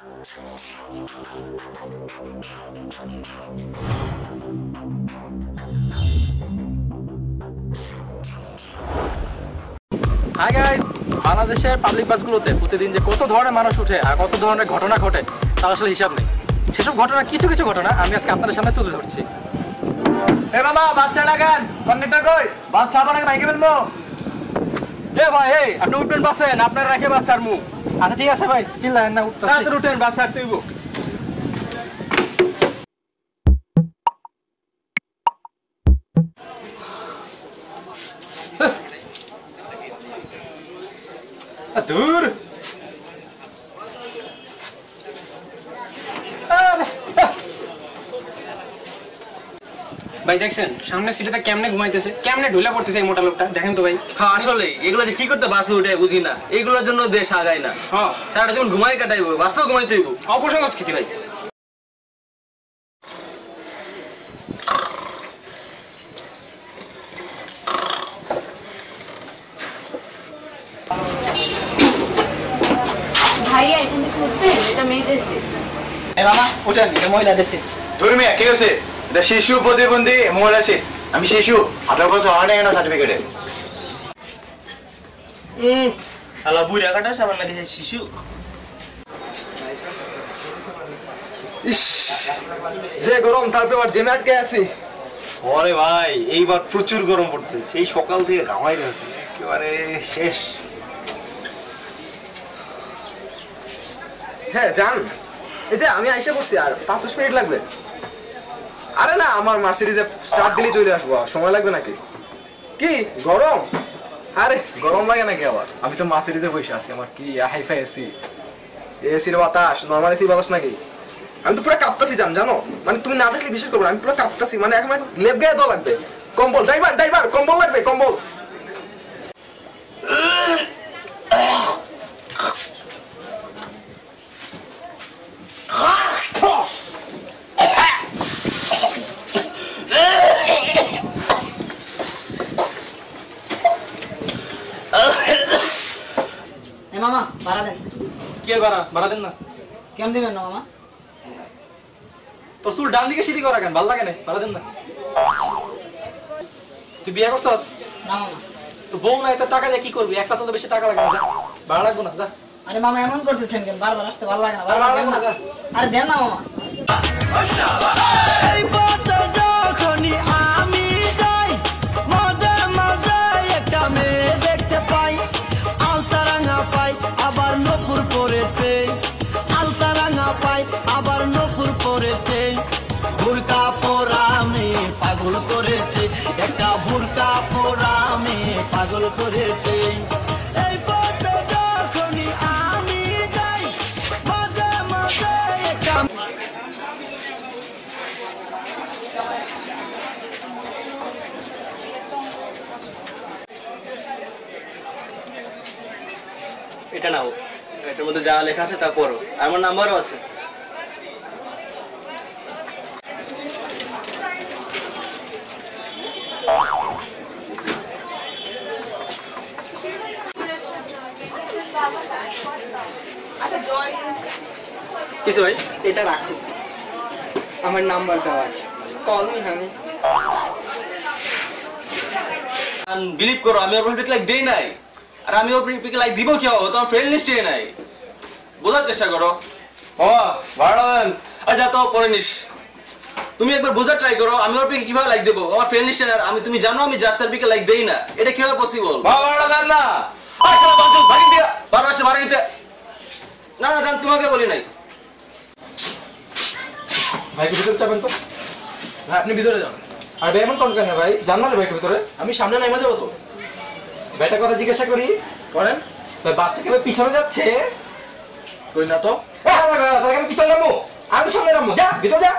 Hi guys, বাংলাদেশের public বাসগুলোতে প্রতিদিন যে কত ধরনের মানুষ উঠে আর কত ধরনের ঘটনা ঘটে তার আসলে হিসাব নেই। সেসব ঘটনা কিছু কিছু ঘটনা আমি আজকে আপনাদের সামনে তুলে ধরছি। এ বাবা, বাস ছাড়া কেন? কন্ডাক্টর কই? বাস ছাড়া নাকি মাইকে ফেলবো? এ ভাই, এই আপনি উঠবেন বাসে না আপনার রেখে বাস ছাড়মু? আচ্ছা ঠিক আছে ভাই, চিল্লায়েন না, উঠতেছি। উঠেন, বাস ছাড়তে হইব। দূর ভাই দেখছেন সামনের সিটে কেমনে ঘুমাইতেছে, কেমনে ঢুলে পড়তেছে এই মোটা লোকটা, দেখেন তো ভাই। হ্যাঁ আসলে এগুলো যে কি করতে বাসে উঠে বুঝি না, এগুলোর জন্য দেশ আগায় না। হ্যাঁ সারাটা যেমন ঘুমাই কাটাইবো, বাসেও ঘুমাইতে হইব। অপসংস্কৃতি ভাই। ভাইয়া এখানে করতে এটা মেয়েদের সিট। এ মামা উঠেন, এটা মহিলাদের সিট। ধর্মিয়া কে হচ্ছে? এটা শিশু প্রতিবন্ধী মহিলা সিট। আমি শিশু, 18 বছর হয় না সার্টিফিকেটে। শালা বুড়া কাটা সাবান লাগে শিশু। ইস, যে গরম, তারপরে আবার জেমে আটকে আছি। ওরে ভাই, এইবার প্রচুর গরম পড়তেছে, সেই সকাল থেকে ঘামাই গেছে একেবারে শেষ। হ্যাঁ জান, এই যে আমি আইসা পড়ছি, আর 5-10 মিনিট লাগবে। আরে না, আমার মার্সিডিজে স্টার্ট দিলেই চলে আসবো, সময় লাগবে নাকি? কি গরম? আরে গরম লাগে নাকি আবার? আমি তো মার্সিডিজে বসে আছি, আমার কি হাইফাই এসি, এসির বাতাস নরমাল এসি বাতাস নাকি? আমি তো পুরো কাঁপতাছি জানো, মানে তুমি না দেখলে বিশ্বাস করবে না, আমি পুরো কাঁপতাছি, মানে এখন লেপ গায়ে দেওয়া লাগবে। কম্বল, ড্রাইভার ড্রাইভার কম্বল লাগবে, কম্বল। এ মামা ভাড়া দেন। কি আর ভাড়া দেন না? কেমন দিবেন না মামা? তোর চুল ডান দিকে সিঁড়ি করা কেন? ভালো লাগে না, ভাড়া দেন না। তুই বিয়ে করছস? না মামা। তো বউ নাই, তো টাকা দিয়ে কি করবি? একটা চলতে বেশি টাকা লাগে না, যা ভাড়া লাগবো না, যা। আরে মামা এমন করতেছেন কেন? বারবার আসতে ভালো লাগে না, বারবার দেন না। আরে দেন না মামা। ভুরকা পোরামে পাগল করেছে, একটা ভুরকা পোরামে পাগল করেছে। এই পথে যখনই আমি যাই মাঝে মাঝে একটা এটা নাও, এটার মধ্যে যা লেখা আছে তা পড়ো, আমার নাম্বারও আছে। কিছু ভাই এটা রাখো, আমার নাম্বার দেওয়া আছে, কল মি হানি। বিলিভ করো আমি ওর পিক লাইক দেই নাই, আর আমি ওর পিক লাইক দিব কি হবে? তোমার ফ্রেন্ড লিস্টে নাই, বোঝার চেষ্টা করো। ও ভাড়া দেন, আচ্ছা তো পরে নিস। তুমি একবার বোঝার ট্রাই করো, আমি ওর পিকে কিভাবে লাইক দেবো? আমার ফ্রেন্ড লিস্টে আমি, তুমি জানো আমি যাত্রার পিকে লাইক দেই না, এটা কিভাবে পসিবল? ভাড়া দেন না, ভাগিন দিয়া বারো আসে ভাড়া নিতে। না না জান, তোমাকে বলি নাই। ভাই ভিতরে যাবেন তো? ভাই আপনি ভিতরে যান। আর ভাই এমন কোন কেন ভাই? জান না ভাই ভিতরে? আমি সামনে নাইমা যাবো তো। ভাইটা কথা জিজ্ঞাসা করি করেন। ভাই বাসটা কিভাবে পিছনে যাচ্ছে? কই না তো। তাহলে আমি পিছনে নামবো, আমি সামনে নামবো, যা ভিতরে যা।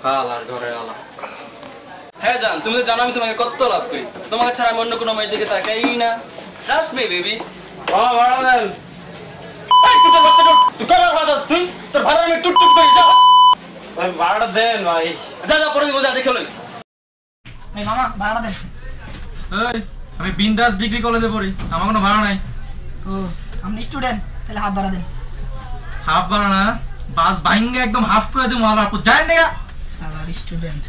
হালার ঘরে আলা। হ্যাঁ জান, তুমি তো জানো আমি তোমাকে কত লাভ করি, তোমাকে ছাড়া আমি অন্য কোনো মেয়ের দিকে তাকাই না। Trust me baby. ভাড়া দেন। তুই কার ভাড়া দাস? তুই তোর ভাড়া আমি টুকটুক করি, যা ভাই ভাড়াটা দেন ভাই। যা যা পরে দিব, যা দেখে লই। এই মামা ভাড়া দেন। এই আমি বিন্দাস ডিগ্রি কলেজে পড়ি, আমার কোনো ভাড়া নাই। ও আপনি স্টুডেন্ট, তাহলে হাফ ভাড়া দেন। হাফ বানানা বাস ভাঙ্গে একদম হাফ করে দিমু আমার আপু জানেন দেখা আমার স্টুডেন্ট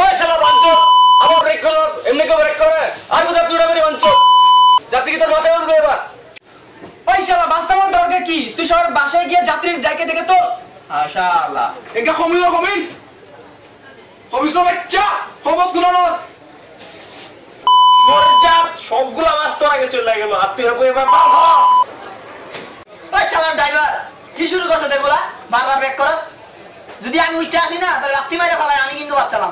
ওই শালা বাঞ্চো আমার ব্রেক করো এমনি কেউ ব্রেক করে আর কোথাও চুড়া মেরে বাঞ্চো যাত্রী কি তোর মাথায় উঠবে এবার ওই শালা বাসটা আমার দরকার কি তুই সবার বাসায় গিয়ে যাত্রীর ডাকে দেখে তো মাশাআল্লাহ একা কমিল কমিস বাচ্চা খবর শুনো না মরজা সবগুলা মাছ তো আগে চলে গেল আর তুই এবার ওই শালা ড্রাইভার কি শুরু করছ দেখোলা বারবার ব্রেক করস যদি আমি উঠতে আসি না তাহলে রাত্রি মাইরা ফেলাই আমি কিন্তু বাচ্চালাম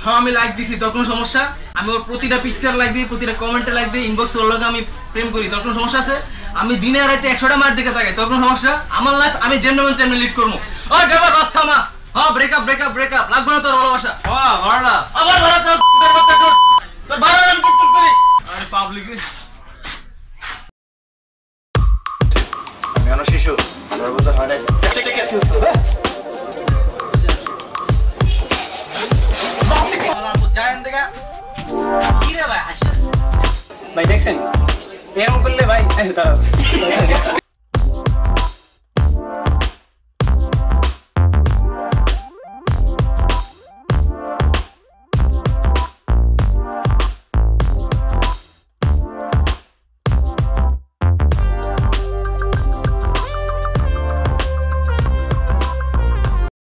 হ্যাঁ আমি লাইক দিছি তোর কোনো সমস্যা আমি ওর প্রতিটা পিকচার লাইক দিই প্রতিটা কমেন্টে লাইক দিই ইনবক্সে ওর লগে আমি প্রেম করি তোর কোনো সমস্যা আছে আমি দিনে রাতে 100টা মার দিকে থাকি তোর কোনো সমস্যা আমার লাইফ আমি জেন্টলম্যান চ্যানেল লিড করবো ওই ড্রাইভার বাস থামা হ্যাঁ ব্রেকআপ ব্রেকআপ ব্রেকআপ লাগবে না তোর ভালোবাসা হ্যাঁ ভাড়া আবার ভাড়া চাস তোর বাচ্চা তোর ভাড়া আমি কি করি আরে পাবলিকে কেন শিশু সর্বদা হয় না জানেন দেখা কি রে ভাই আসে ভাই দেখছেন এরকম করলে ভাই দাঁড়াও